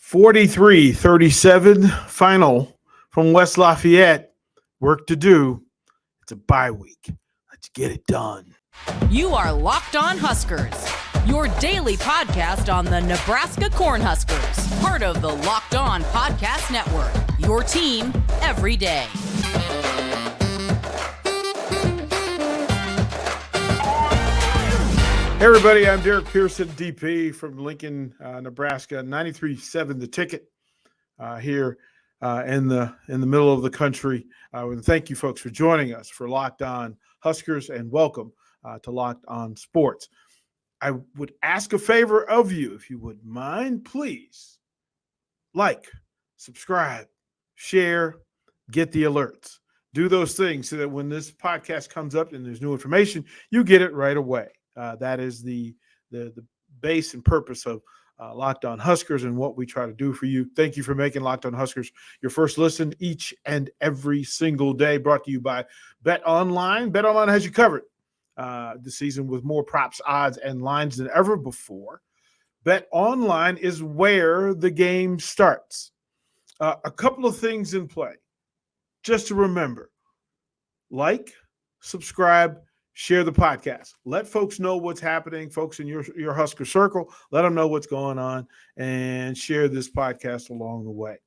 43-37 final from West Lafayette. Work to do. It's a bye week. Let's get it done. You are Locked On Huskers, your daily podcast on the Nebraska Cornhuskers, part of the Locked On Podcast Network, your team every day. Hey everybody, I'm Derrick Pearson, DP from Lincoln, Nebraska. 93.7 The Ticket here in the middle of the country. And thank you, folks, for joining us for Locked On Huskers, and welcome to Locked On Sports. I would ask a favor of you, if you would mind, please like, subscribe, share, get the alerts. Do those things so that when this podcast comes up and there's new information, you get it right away. That is the base and purpose of Locked On Huskers and what we try to do for you. Thank you for making Locked On Huskers your first listen each and every single day. Brought to you by BetOnline. BetOnline has you covered this season with more props, odds, and lines than ever before. BetOnline is where the game starts. A couple of things in play just to remember. Like, subscribe, share the podcast. Let folks know what's happening, folks in your Husker circle. Let them know what's going on, and share this podcast along the way.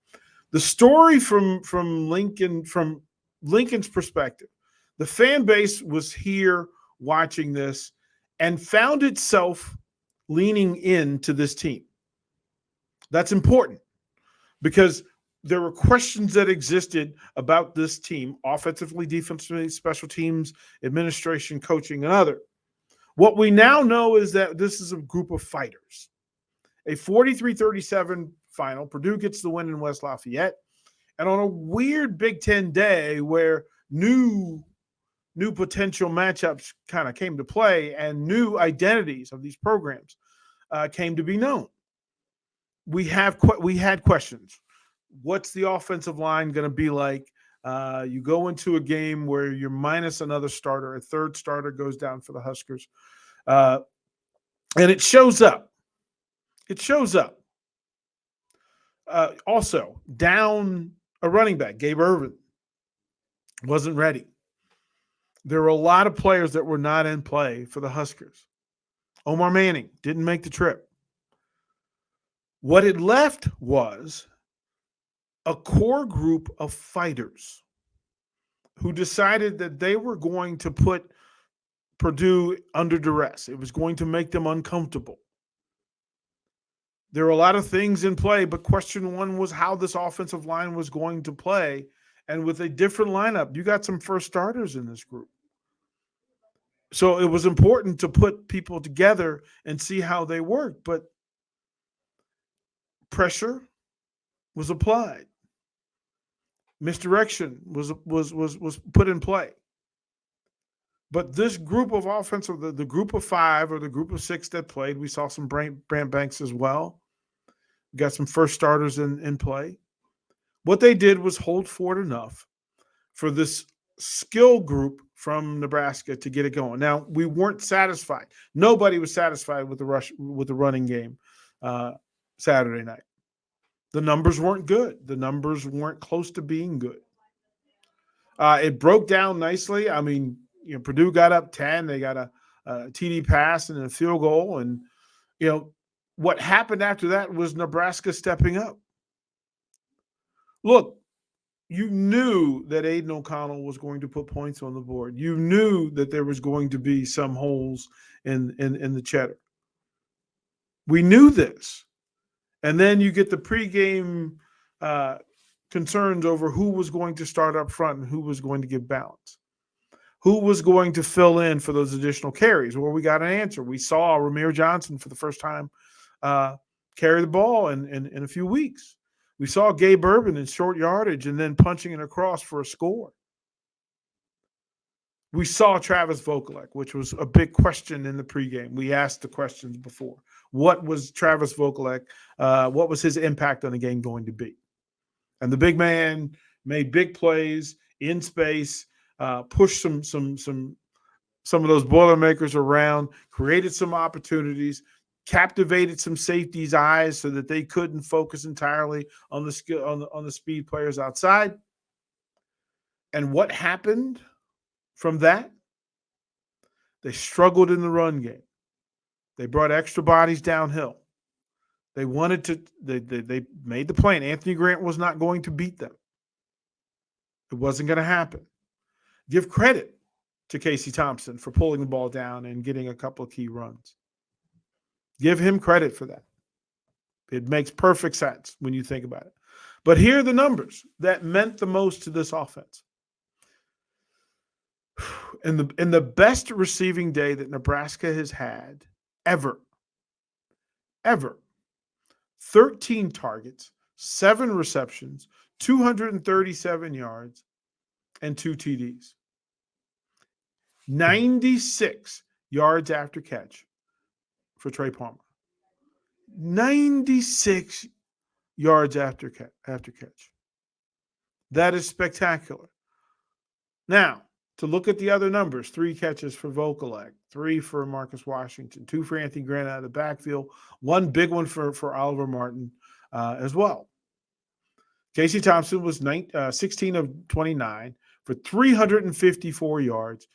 The story from Lincoln's perspective, the fan base was here watching this and found itself leaning into this team. That's important because there were questions that existed about this team, offensively, defensively, special teams, administration, coaching, and other. What we now know is that this is a group of fighters. A 43-37 final. Purdue gets the win in West Lafayette. And on a weird Big Ten day where new potential matchups kind of came to play and new identities of these programs came to be known, we had questions. What's the offensive line going to be like? You go into a game where you're minus another starter. A third starter goes down for the Huskers. And it shows up. Also, down a running back, Gabe Ervin, wasn't ready. There were a lot of players that were not in play for the Huskers. Omar Manning didn't make the trip. What it left was a core group of fighters who decided that they were going to put Purdue under duress. It was going to make them uncomfortable. There were a lot of things in play, but question one was how this offensive line was going to play. And with a different lineup, you got some first starters in this group. So it was important to put people together and see how they work. But pressure was applied. Misdirection was put in play. But this group of offensive, the group of five or the group of six that played, we saw some Brant Banks as well. We got some first starters in play. What they did was hold forward enough for this skill group from Nebraska to get it going. Now, we weren't satisfied. Nobody was satisfied with the running game Saturday night. The numbers weren't good. The numbers weren't close to being good. It broke down nicely. I mean, Purdue got up 10. They got a TD pass and a field goal. And, what happened after that was Nebraska stepping up. Look, you knew that Aiden O'Connell was going to put points on the board. You knew that there was going to be some holes in the cheddar. We knew this. And then you get the pregame concerns over who was going to start up front and who was going to give balance. Who was going to fill in for those additional carries? Well, we got an answer. We saw Ramir Johnson for the first time carry the ball in a few weeks. We saw Gabe Ervin in short yardage and then punching it across for a score. We saw Travis Vokalek, which was a big question in the pregame. We asked the questions before. What was Travis Vokalek? What was his impact on the game going to be? And the big man made big plays in space, pushed some of those Boilermakers around, created some opportunities, captivated some safeties' eyes so that they couldn't focus entirely on the skill on the speed players outside. And what happened from that? They struggled in the run game. They brought extra bodies downhill. They wanted to. They made the plan. Anthony Grant was not going to beat them. It wasn't going to happen. Give credit to Casey Thompson for pulling the ball down and getting a couple of key runs. Give him credit for that. It makes perfect sense when you think about it. But here are the numbers that meant the most to this offense. In the best receiving day that Nebraska has had ever, 13 targets, 7 receptions, 237 yards, and 2 TDs. 96 yards after catch for Trey Palmer. 96 yards after catch. That is spectacular. Now, to look at the other numbers, 3 catches for Vokalek, 3 for Marcus Washington, 2 for Anthony Grant out of the backfield, 1 big one for Oliver Martin as well. Casey Thompson was 16 of 29 for 354 yards,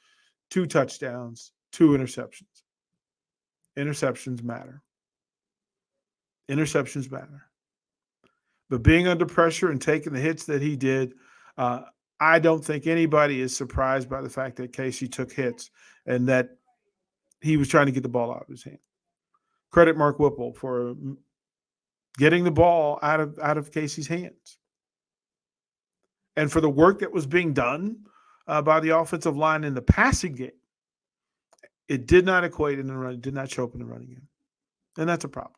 2 touchdowns, 2 interceptions. Interceptions matter. Interceptions matter. But being under pressure and taking the hits that he did, I don't think anybody is surprised by the fact that Casey took hits and that he was trying to get the ball out of his hand. Credit Mark Whipple for getting the ball out of Casey's hands. And for the work that was being done by the offensive line in the passing game, it did not equate in the run, did not show up in the running game. And that's a problem.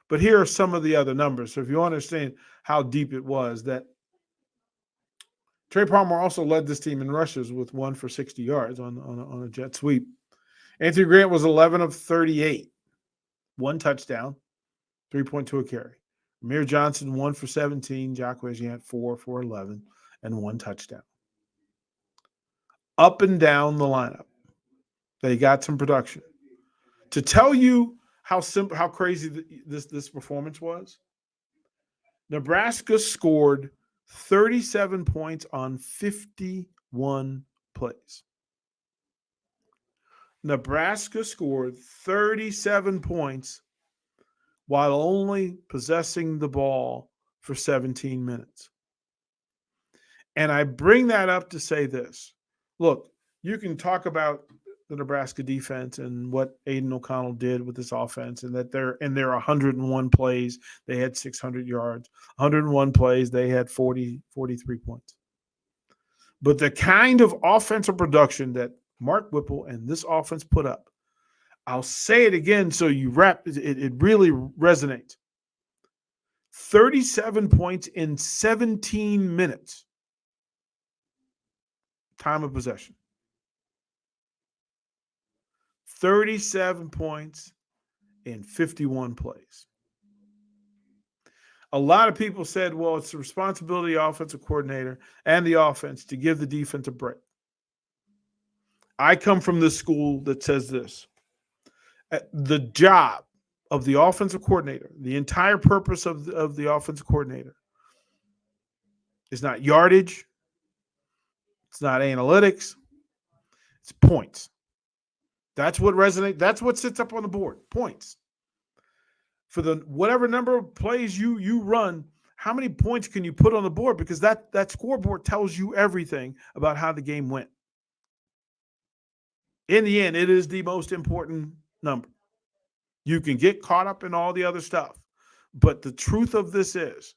But here are some of the other numbers. So if you understand how deep it was, that Trey Palmer also led this team in rushes with 1 for 60 yards on a jet sweep. Anthony Grant was 11 of 38, 1 touchdown, 3.2 a carry. Amir Johnson 1 for 17, Jacques Wegiant 4 for 11, and 1 touchdown. Up and down the lineup, they got some production. To tell you how crazy this performance was, Nebraska scored 37 points on 51 plays. Nebraska scored 37 points while only possessing the ball for 17 minutes. And I bring that up to say this. Look, you can talk about the Nebraska defense and what Aiden O'Connell did with this offense, and that their 101 plays, they had 600 yards. 101 plays, they had 43 points. But the kind of offensive production that Mark Whipple and this offense put up, I'll say it again so you it really resonates. 37 points in 17 minutes. Time of possession. 37 points in 51 plays. A lot of people said, well, it's the responsibility of the offensive coordinator and the offense to give the defense a break. I come from this school that says this. The job of the offensive coordinator, the entire purpose of the offensive coordinator is not yardage. It's not analytics. It's points. That's what resonates. That's what sits up on the board. Points. For the whatever number of plays you run, how many points can you put on the board? Because that scoreboard tells you everything about how the game went. In the end, it is the most important number. You can get caught up in all the other stuff. But the truth of this is,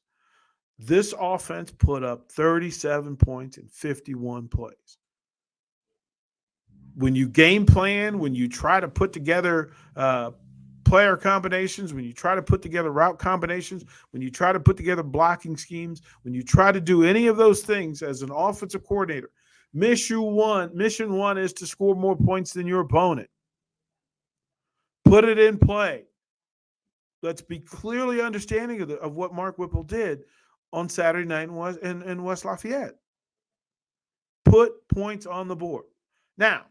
this offense put up 37 points in 51 plays. When you game plan, when you try to put together player combinations, when you try to put together route combinations, when you try to put together blocking schemes, when you try to do any of those things as an offensive coordinator, mission one is to score more points than your opponent. Put it in play. Let's be clearly understanding of what Mark Whipple did on Saturday night in West Lafayette. Put points on the board. Now,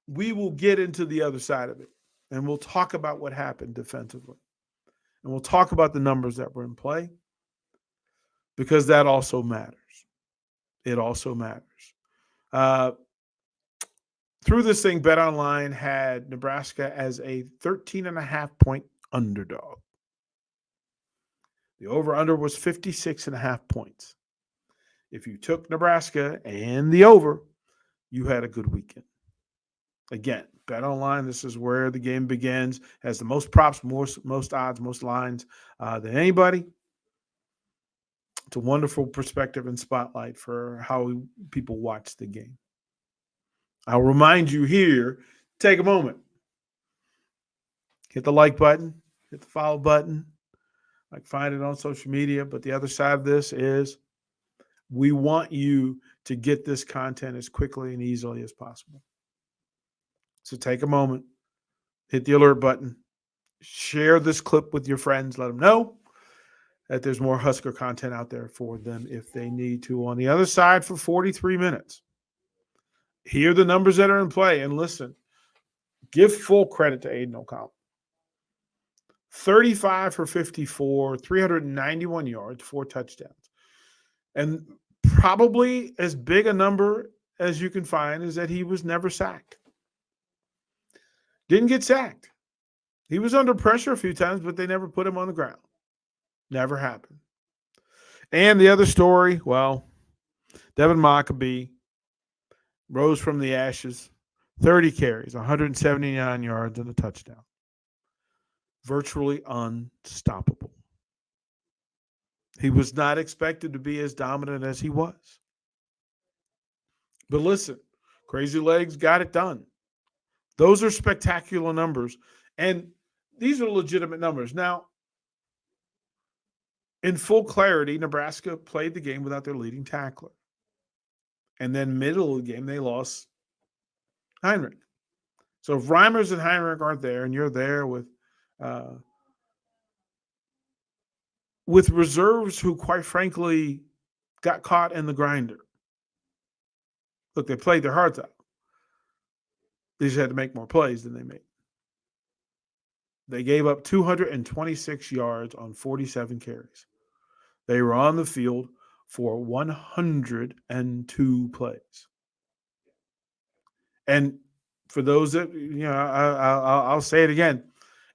we will get into the other side of it And we'll talk about what happened defensively. And we'll talk about the numbers that were in play because that also matters. It also matters. Through this thing, BetOnline had Nebraska as a 13.5-point underdog. The over-under was 56.5 points. If you took Nebraska and the over, you had a good weekend. Again, BetOnline, this is where the game begins. Has the most props, most odds, most lines than anybody. It's a wonderful perspective and spotlight for how people watch the game. I'll remind you here, take a moment. Hit the like button, hit the follow button. Find it on social media. But the other side of this is we want you to get this content as quickly and easily as possible. So take a moment, hit the alert button, share this clip with your friends, let them know that there's more Husker content out there for them if they need to. On the other side for 43 minutes, hear the numbers that are in play and listen. Give full credit to Aiden O'Connell. 35 for 54, 391 yards, 4 touchdowns. And probably as big a number as you can find is that he was never sacked. Didn't get sacked. He was under pressure a few times, but they never put him on the ground. Never happened. And the other story, well, Devin Mockabee rose from the ashes, 30 carries, 179 yards, and a touchdown. Virtually unstoppable. He was not expected to be as dominant as he was. But listen, Crazy Legs got it done. Those are spectacular numbers. And these are legitimate numbers. Now, in full clarity, Nebraska played the game without their leading tackler. And then middle of the game, they lost Heinrich. So if Reimers and Heinrich aren't there and you're there with reserves who, quite frankly, got caught in the grinder. Look, they played their hearts out. They just had to make more plays than they made. They gave up 226 yards on 47 carries. They were on the field for 102 plays. And for those that, I'll say it again.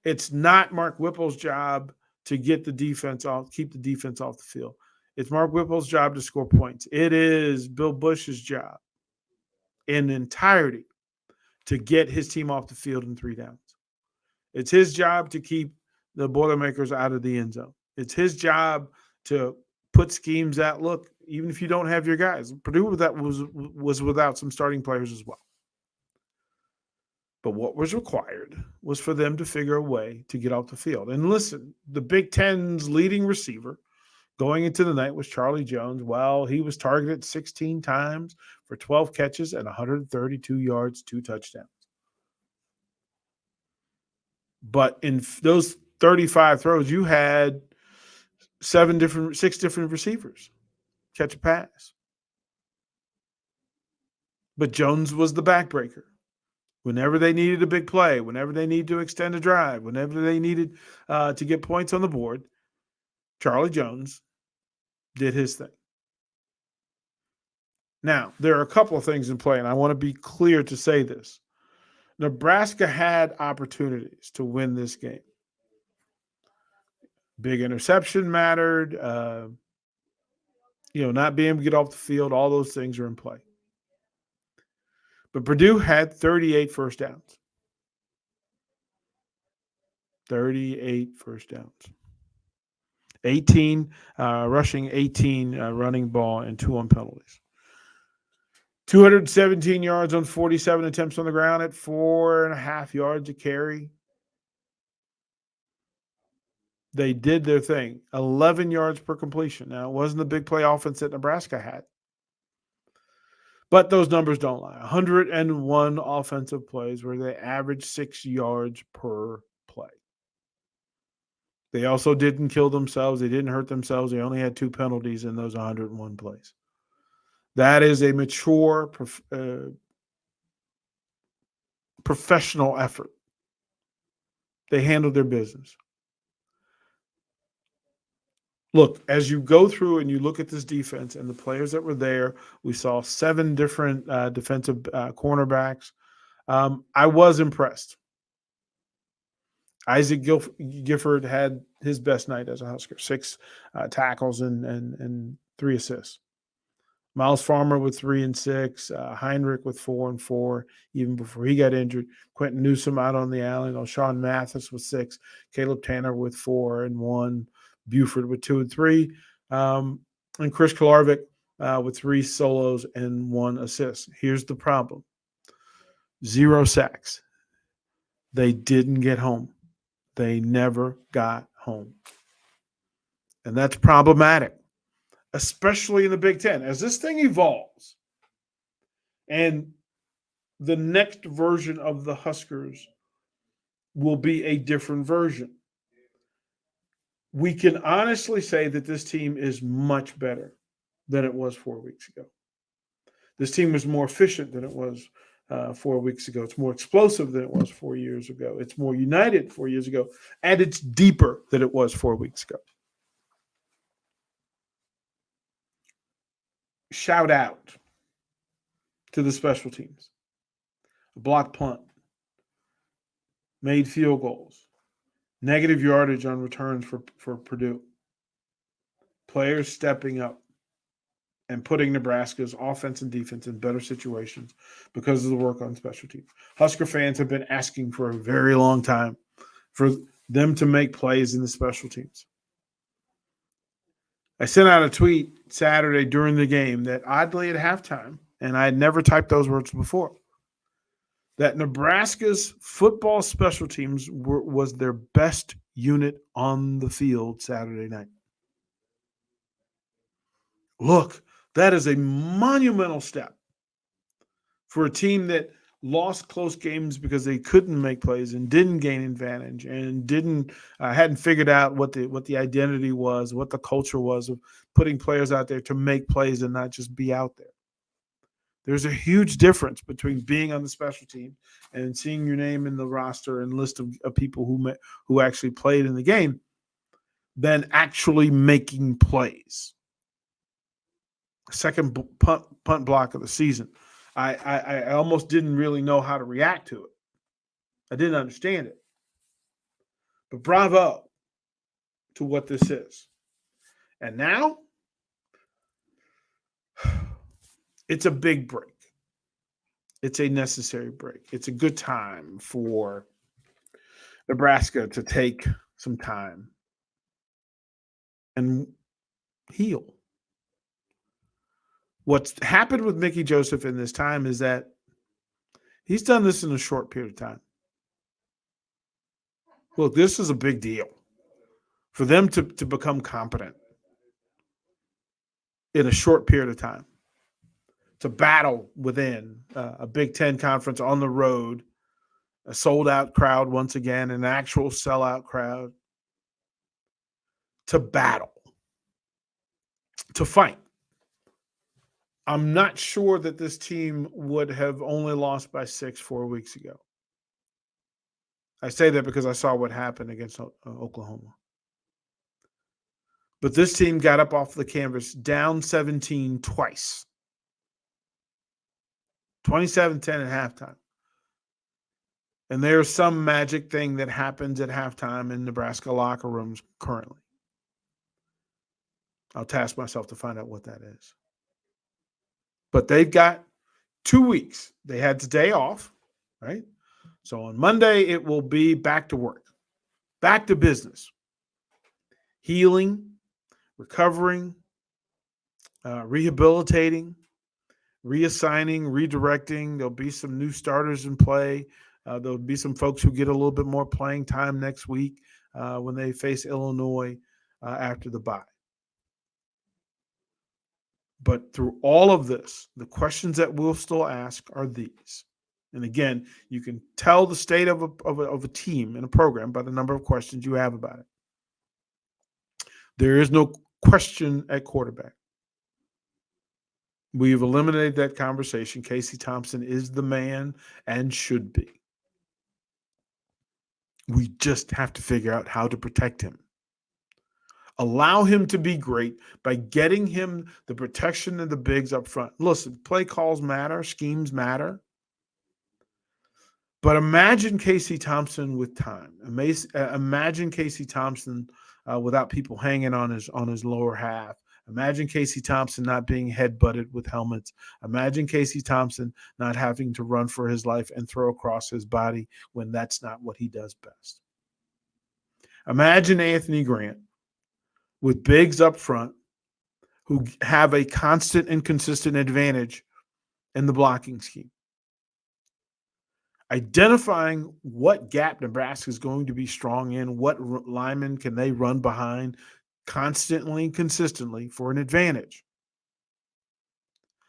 It's not Mark Whipple's job to get the defense off, keep the defense off the field. It's Mark Whipple's job to score points. It is Bill Bush's job in entirety to get his team off the field in 3 downs. It's his job to keep the Boilermakers out of the end zone. It's his job to put schemes that look, even if you don't have your guys. Purdue was without some starting players as well. But what was required was for them to figure a way to get off the field. And listen, the Big Ten's leading receiver going into the night was Charlie Jones. Well, he was targeted 16 times for 12 catches and 132 yards, 2 touchdowns. But in those 35 throws, you had 6 different receivers catch a pass. But Jones was the backbreaker. Whenever they needed a big play, whenever they needed to extend a drive, whenever they needed to get points on the board, Charlie Jones did his thing. Now, there are a couple of things in play, and I want to be clear to say this. Nebraska had opportunities to win this game. Big interception mattered. Not being able to get off the field, all those things are in play. But Purdue had 38 first downs. 38 first downs. 18 rushing, 18 running ball, and 2 on penalties. 217 yards on 47 attempts on the ground at 4.5 yards a carry. They did their thing. 11 yards per completion. Now, it wasn't the big play offense that Nebraska had. But those numbers don't lie. 101 offensive plays where they averaged 6 yards per play. They also didn't kill themselves. They didn't hurt themselves. They only had 2 penalties in those 101 plays. That is a mature, professional effort. They handled their business. Look, as you go through and you look at this defense and the players that were there, we saw 7 different defensive cornerbacks. I was impressed. Isaac Gifford had his best night as a Husker, 6 tackles and 3 assists. Miles Farmer with 3 and 6, Heinrich with 4 and 4, even before he got injured. Quentin Newsome out on the island. O'Shawn Mathis with 6, Caleb Tanner with 4 and 1, Buford with 2 and 3, and Chris Klarvik with 3 solos and 1 assist. Here's the problem: 0 sacks. They didn't get home. They never got home, and that's problematic, especially in the Big Ten. As this thing evolves and the next version of the Huskers will be a different version, we can honestly say that this team is much better than it was 4 weeks ago. This team is more efficient than it was 4 weeks ago. It's more explosive than it was 4 years ago. It's more united 4 years ago, and it's deeper than it was 4 weeks ago. Shout out to the special teams. A block punt, made field goals, negative yardage on returns for Purdue. Players stepping up and putting Nebraska's offense and defense in better situations because of the work on special teams. Husker fans have been asking for a very long time for them to make plays in the special teams. I sent out a tweet Saturday during the game that oddly at halftime, and I had never typed those words before, that Nebraska's football special teams was their best unit on the field Saturday night. Look, that is a monumental step for a team that lost close games because they couldn't make plays and didn't gain advantage and hadn't figured out what the identity was, what the culture was of putting players out there to make plays and not just be out there. There's a huge difference between being on the special team and seeing your name in the roster and list of people who actually played in the game than actually making plays. Second punt block of the season. I almost didn't really know how to react to it. I didn't understand it. But bravo to what this is. And now, it's a big break. It's a necessary break. It's a good time for Nebraska to take some time and heal. What's happened with Mickey Joseph in this time is that he's done this in a short period of time. Look, this is a big deal for them to become competent in a short period of time, to battle within a Big Ten conference on the road, a sold-out crowd once again, an actual sellout crowd, to battle, to fight. I'm not sure that this team would have only lost by 6 4 weeks ago. I say that because I saw what happened against Oklahoma. But this team got up off the canvas down 17 twice. 27-10 at halftime. And there's some magic thing that happens at halftime in Nebraska locker rooms currently. I'll task myself to find out what that is. But they've got 2 weeks. They had today off, right? So on Monday, it will be back to work, back to business, healing, recovering, rehabilitating, reassigning, redirecting. There'll be some new starters in play. There'll be some folks who get a little bit more playing time next week when they face Illinois after the bye. But through all of this, the questions that we'll still ask are these. And again, you can tell the state of a team and a program by the number of questions you have about it. There is no question at quarterback. We've eliminated that conversation. Casey Thompson is the man and should be. We just have to figure out how to protect him. Allow him to be great by getting him the protection and the bigs up front. Listen, play calls matter, schemes matter. But imagine Casey Thompson with time. Imagine Casey Thompson without people hanging on his lower half. Imagine Casey Thompson not being headbutted with helmets. Imagine Casey Thompson not having to run for his life and throw across his body when that's not what he does best. Imagine Anthony Grant with bigs up front who have a constant and consistent advantage in the blocking scheme. Identifying what gap Nebraska is going to be strong in, what linemen can they run behind constantly and consistently for an advantage.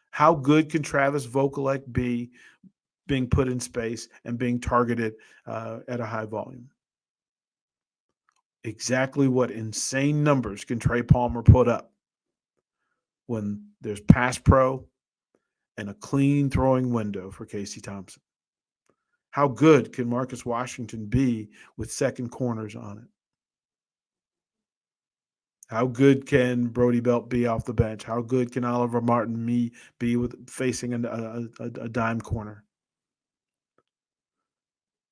How good can Travis Vokalek be being put in space and being targeted at a high volume? Exactly what insane numbers can Trey Palmer put up when there's pass pro and a clean throwing window for Casey Thompson? How good can Marcus Washington be with second corners on it? How good can Brody Belt be off the bench? How good can Oliver Martin be with facing a dime corner?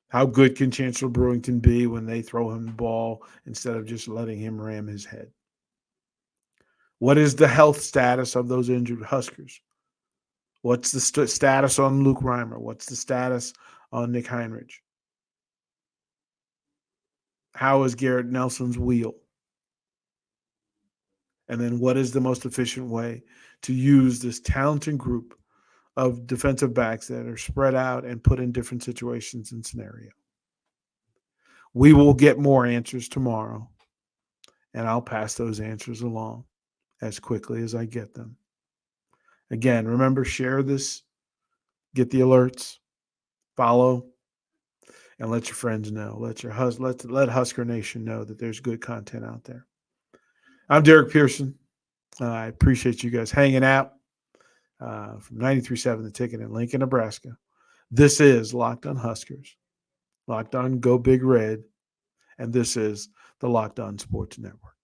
How good can Chancellor Brewington be when they throw him the ball instead of just letting him ram his head? What is the health status of those injured Huskers? What's the status on Luke Reimer? What's the status on Nick Heinrich? How is Garrett Nelson's wheel? And then what is the most efficient way to use this talented group of defensive backs that are spread out and put in different situations and scenarios? We will get more answers tomorrow, and I'll pass those answers along as quickly as I get them. Again, remember, share this, get the alerts, follow, and let your friends know. Let Husker Nation know that there's good content out there. I'm Derrick Pearson. I appreciate you guys hanging out from 93.7 The Ticket in Lincoln, Nebraska. This is Locked On Huskers, Locked On Go Big Red, and this is the Locked On Sports Network.